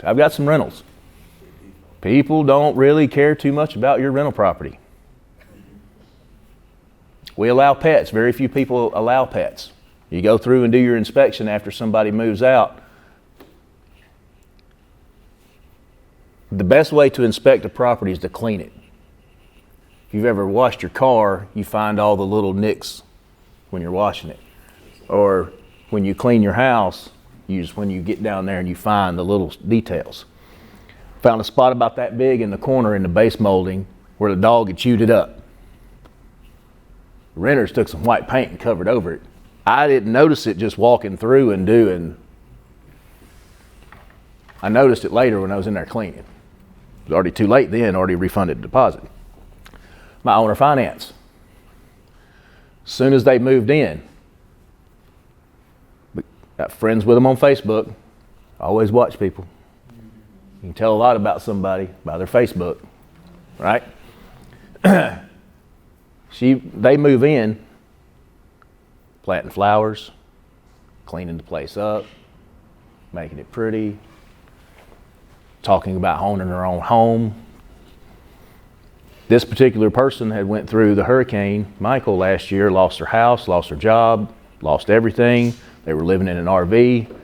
I've got some rentals. People don't really care too much about your rental property. We allow pets. Very few people allow pets. You go through and do your inspection after somebody moves out. The best way to inspect a property is to clean it. If you've ever washed your car, you find all the little nicks when you're washing it. Or when you clean your house, when you get down there and you find the little details. Found a spot about that big in the corner in the base molding where the dog had chewed it up. The renters took some white paint and covered over it. I didn't notice it just walking through and doing. I noticed it later when I was in there cleaning. It was already too late then, already refunded the deposit. My owner finance. As soon as they moved in, got friends with them on Facebook. Always watch people. You can tell a lot about somebody by their Facebook, right? They move in, planting flowers, cleaning the place up, making it pretty, talking about owning their own home. This particular person had went through the Hurricane Michael last year, lost their house, lost their job, lost everything. They were living in an RV.